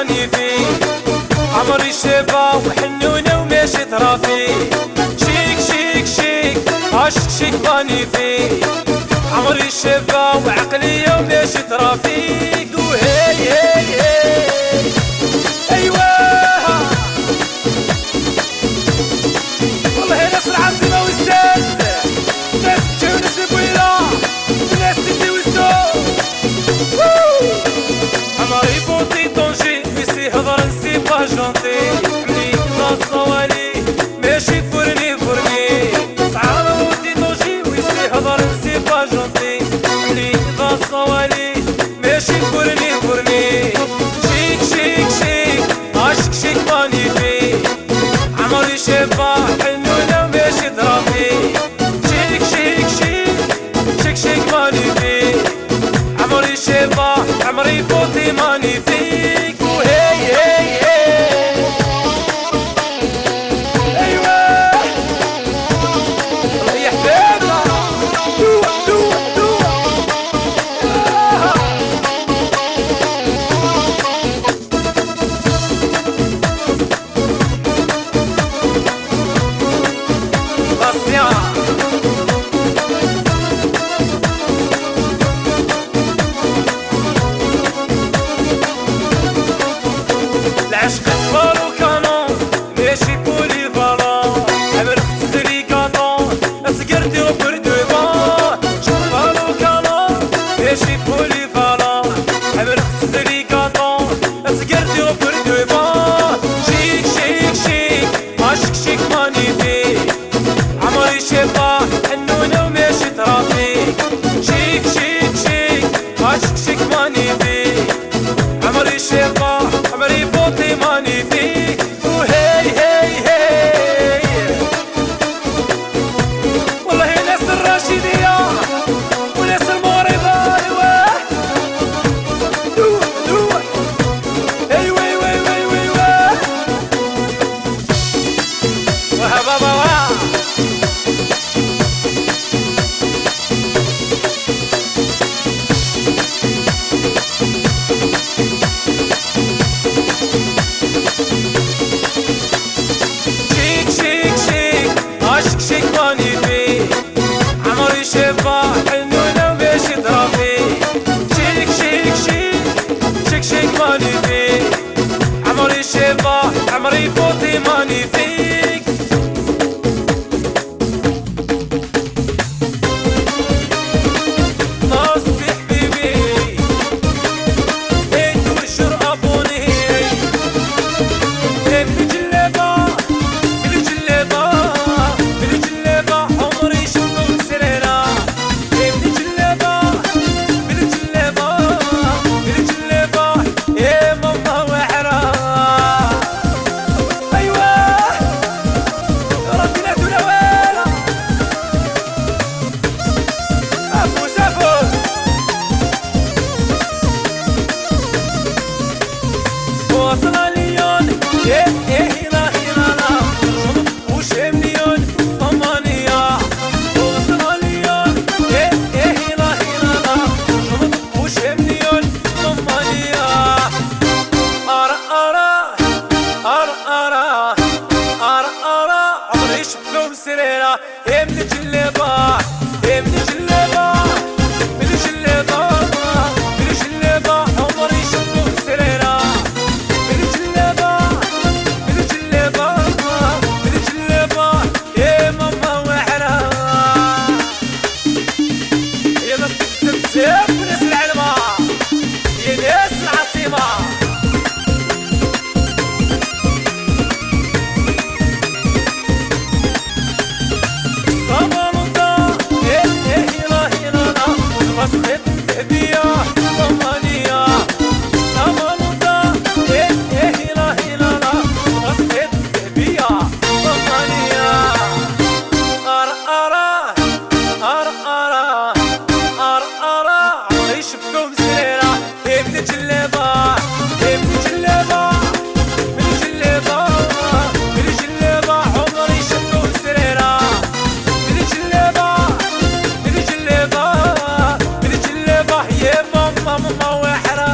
ماني فيه، عمري شابة وحنونة وماشي طرافي، شيك شيك شيك عاشق شيك ماني فيه، عمري شابة وعقلية وماشي طرافي. وهي هي هي ايوه والله ناس العاصمة والساس، ناس بتجي وناس البويلة وناس تيسي والسوق. عمري بوطي طونجي ويسي هضر نسي با جونتي، حملي لا الصوالي ماشي فرني فرني، صعب بوطي طونجي ويسي هضر نسي با جونتي، حملي لا الصوالي ماشي فرني فرني. شيك شيك شيك عاشق شيك ماني فيه، عمري شابة حنونة وماشي طرافي، شيك شيك شيك شيك شيك ماني فيه، عمري شابة عمري بوطي ماني فيك. وهي هي هي ايوه الله يا حبابنا دوع دوع دوع. العشق صفار وكانون ماشي بولي فالون، عمر تدري كاطون تقردي وبردوبان، صفار وكانون ماشي بولي فالون، عمر تدري كاطون تقردي وبردوبان. شيك شيك شيك عاشق شيك ماني فيه، عمري شابة حنونة وماشي طرافي، شيك شيك شيك عاشق شيك ماني فيه، عمري شابة عمري بوطي ماني فيه. وهي هي هي والله ناس الراشدية وناس المغربة ايوه دوع دوع ايوه ايوه ايوه ايوه وها بابا وها. شيك شيك شيك عاشق شيك ماني فيه، عمري شابة حنونة وماشي طرافي، شيك شيك شيك شيك شيك ماني فيه، عمري شابة عمري بوطي ماني فيك. ناصتي حبيبي ايه توجر ابوني ايه بجلبة بالجلبة بالجلبة عمري شفت سريرة، ايه بالجلبة بالجلبة بالجلبة يا ماما وعرا. ايوه ربي لا دولا والو افوس افوس وصل ليون ايه ايه هنا هنا لا وش مليون طمانية، وصل ليون ايه ايه هنا هنا لا وش مليون طمانية. ارا ارا ارا ارا ارا ارا عمري شبه وسريرة، ايه من الجلبة ايه من الجلبة من الجلبة من الجلبة عمري شبه وسريرة، من الجلبة من الجلبة من الجلبة يا ماما وعرا. يا ناس السبسب وناس العلمة يا ناس العاصمة. صمامة ايه ايه هلا هلا لا مسخت ذهبية طمانية، صمامة ايه ايه هلا هلا لا مسخت ذهبية طمانية. ارا ارا ارا ارا ارا ارا عمري شبه وسريرة، ايه من الجلبة ايه من الجلبة من الجلبة من الجلبة عمري شبه وسريرة، من الجلبة من الجلبة من الجلبة يا ماما ماما وحرا.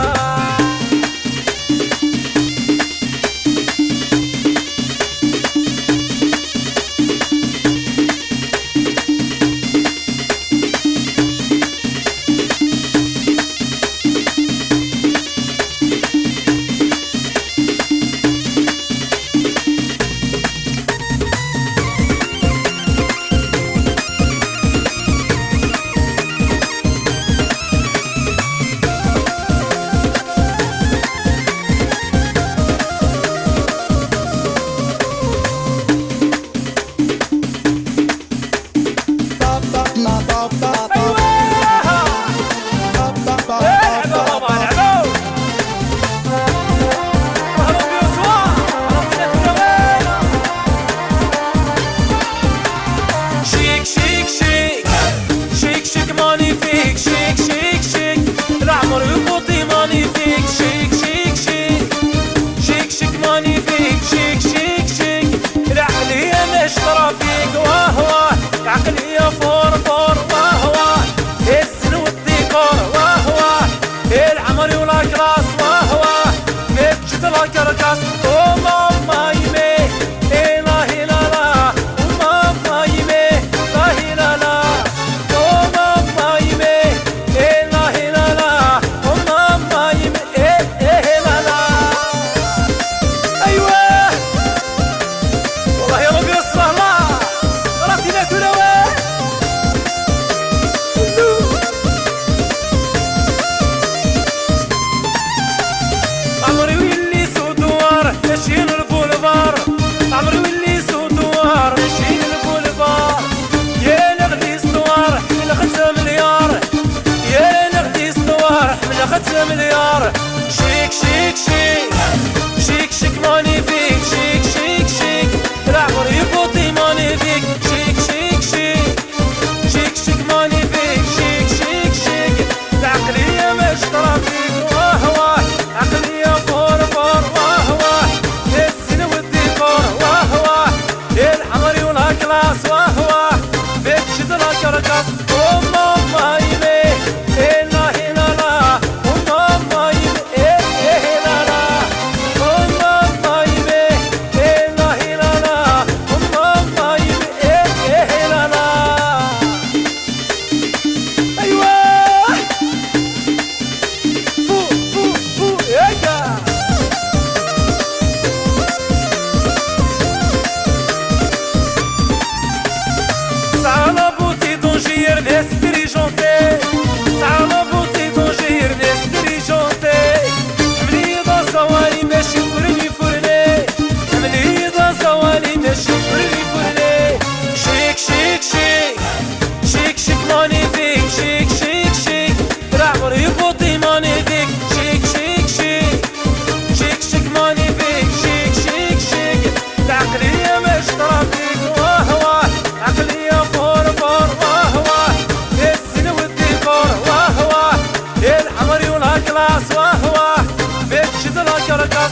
ياخد مليار. شيك شيك شيك شيك شيك مانيفيك، شيك شيك شيك العمر يبوطي مانيفيك. شيك شيك شيك شيك شيك مانيفيك، شيك شيك شيك العقلية مش ترافيك. واه واه عقلية فور فور، واه واه السن والديكور، واه واه الحمر ولا كلاس، واه واه بتشد لا كركاس. ماما يمي هنا هنا لا، ماما يمي هنا لا، ماما يمي هنا هنا لا، ماما يمي هنا لا. ايوه فوق فوق فوق ياكا. سعى بوتي دونجير ناس ديريجونتي، سعى بوتي دونجير ناس ديريجونتي. عملي دا صوالي ماشي فرني فرني، عملي دا صوالي ماشي فرني فرني. شيك شيك شيك شيك شيك مانيفيك، شيك شيك شيك العمر يبوطي مانيفيك. شيك شيك شيك شيك شيك مانيفيك، شيك شيك شيك العقلية مش ترافيك. واه واه عقلية فور فور، واه واه السن والديكور، واه واه الحمر ولا كلاس، واه واه بتشد لا كركاس.